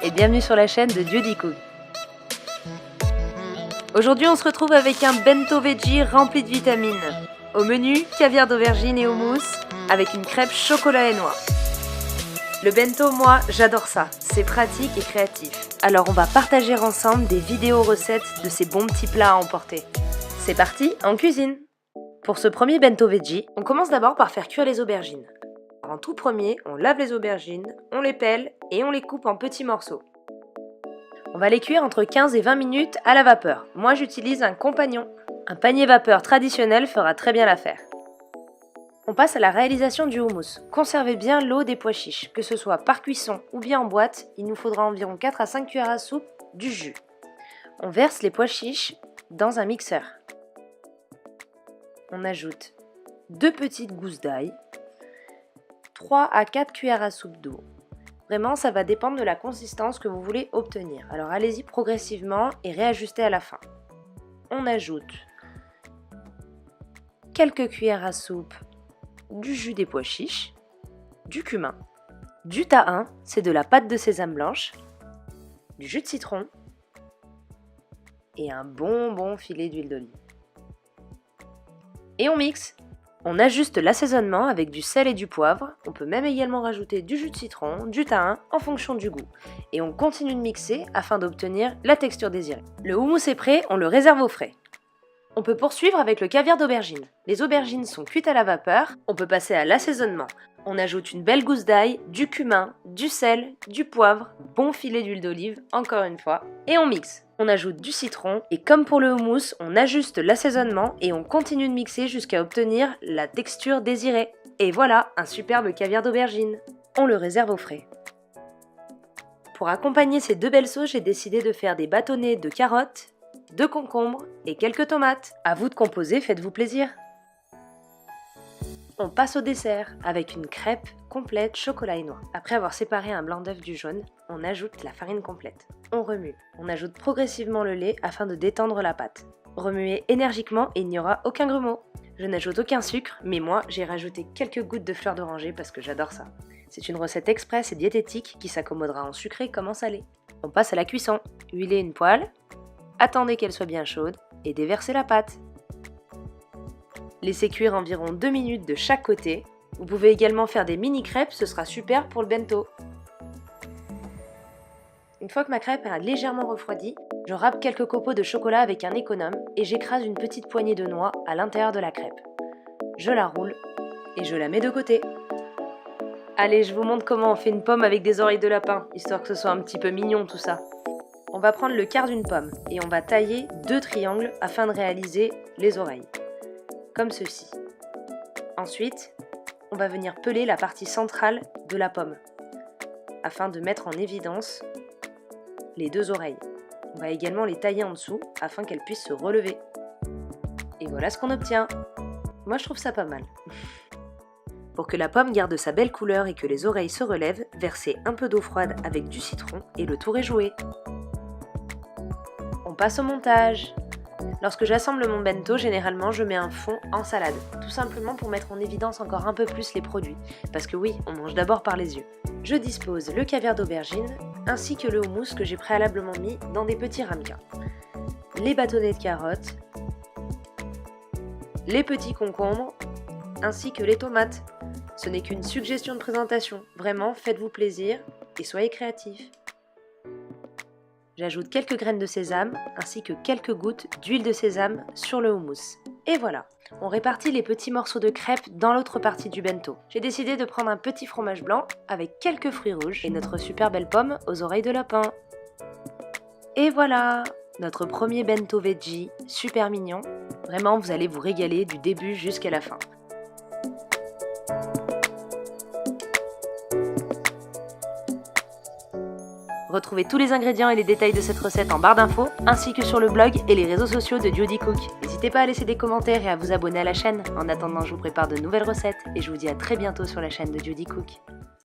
et bienvenue sur la chaîne de Judy Cook. Aujourd'hui on se retrouve avec un bento veggie rempli de vitamines. Au menu, caviar d'aubergine et houmous avec une crêpe chocolat et noix. Le bento, moi j'adore ça, c'est pratique et créatif. Alors on va partager ensemble des vidéos recettes de ces bons petits plats à emporter. C'est parti, en cuisine! Pour ce premier bento veggie, on commence d'abord par faire cuire les aubergines. En tout premier, on lave les aubergines, on les pèle et on les coupe en petits morceaux. On va les cuire entre 15 et 20 minutes à la vapeur. Moi j'utilise un compagnon. Un panier vapeur traditionnel fera très bien l'affaire. On passe à la réalisation du houmous. Conservez bien l'eau des pois chiches, que ce soit par cuisson ou bien en boîte, il nous faudra environ 4 à 5 cuillères à soupe du jus. On verse les pois chiches dans un mixeur. On ajoute 2 petites gousses d'ail, 3 à 4 cuillères à soupe d'eau. Vraiment, ça va dépendre de la consistance que vous voulez obtenir. Alors allez-y progressivement et réajustez à la fin. On ajoute quelques cuillères à soupe du jus des pois chiches, du cumin, du tahin, c'est de la pâte de sésame blanche, du jus de citron et un bon filet d'huile d'olive. Et on mixe. On ajuste l'assaisonnement avec du sel et du poivre. On peut même également rajouter du jus de citron, du tahin en fonction du goût. Et on continue de mixer afin d'obtenir la texture désirée. Le houmous est prêt, on le réserve au frais. On peut poursuivre avec le caviar d'aubergine. Les aubergines sont cuites à la vapeur. On peut passer à l'assaisonnement. On ajoute une belle gousse d'ail, du cumin, du sel, du poivre, bon filet d'huile d'olive, encore une fois, et on mixe. On ajoute du citron et comme pour le houmous, on ajuste l'assaisonnement et on continue de mixer jusqu'à obtenir la texture désirée. Et voilà, un superbe caviar d'aubergine. On le réserve au frais. Pour accompagner ces deux belles sauces, j'ai décidé de faire des bâtonnets de carottes, de concombres et quelques tomates. À vous de composer, faites-vous plaisir. On passe au dessert avec une crêpe complète chocolat et noix. Après avoir séparé un blanc d'œuf du jaune, on ajoute la farine complète. On remue. On ajoute progressivement le lait afin de détendre la pâte. Remuez énergiquement et il n'y aura aucun grumeau. Je n'ajoute aucun sucre, mais moi j'ai rajouté quelques gouttes de fleur d'oranger parce que j'adore ça. C'est une recette express et diététique qui s'accommodera en sucré comme en salé. On passe à la cuisson. Huilez une poêle, attendez qu'elle soit bien chaude et déversez la pâte. Laissez cuire environ 2 minutes de chaque côté. Vous pouvez également faire des mini crêpes, ce sera super pour le bento. Une fois que ma crêpe a légèrement refroidi, je râpe quelques copeaux de chocolat avec un économe et j'écrase une petite poignée de noix à l'intérieur de la crêpe. Je la roule et je la mets de côté. Allez, je vous montre comment on fait une pomme avec des oreilles de lapin, histoire que ce soit un petit peu mignon tout ça. On va prendre le quart d'une pomme et on va tailler 2 triangles afin de réaliser les oreilles. Comme ceci. Ensuite, on va venir peler la partie centrale de la pomme afin de mettre en évidence les 2 oreilles. On va également les tailler en dessous afin qu'elles puissent se relever. Et voilà ce qu'on obtient. Moi je trouve ça pas mal. Pour que la pomme garde sa belle couleur et que les oreilles se relèvent, versez un peu d'eau froide avec du citron et le tour est joué. On passe au montage. Lorsque j'assemble mon bento, généralement je mets un fond en salade, tout simplement pour mettre en évidence encore un peu plus les produits, parce que oui, on mange d'abord par les yeux. Je dispose le caviar d'aubergine, ainsi que le houmous que j'ai préalablement mis dans des petits ramequins, les bâtonnets de carottes, les petits concombres, ainsi que les tomates. Ce n'est qu'une suggestion de présentation, vraiment faites-vous plaisir et soyez créatifs. J'ajoute quelques graines de sésame ainsi que quelques gouttes d'huile de sésame sur le houmous. Et voilà, on répartit les petits morceaux de crêpes dans l'autre partie du bento. J'ai décidé de prendre un petit fromage blanc avec quelques fruits rouges et notre super belle pomme aux oreilles de lapin. Et voilà, notre premier bento veggie, super mignon. Vraiment, vous allez vous régaler du début jusqu'à la fin. Retrouvez tous les ingrédients et les détails de cette recette en barre d'infos, ainsi que sur le blog et les réseaux sociaux de Judy Cook. N'hésitez pas à laisser des commentaires et à vous abonner à la chaîne. En attendant, je vous prépare de nouvelles recettes et je vous dis à très bientôt sur la chaîne de Judy Cook.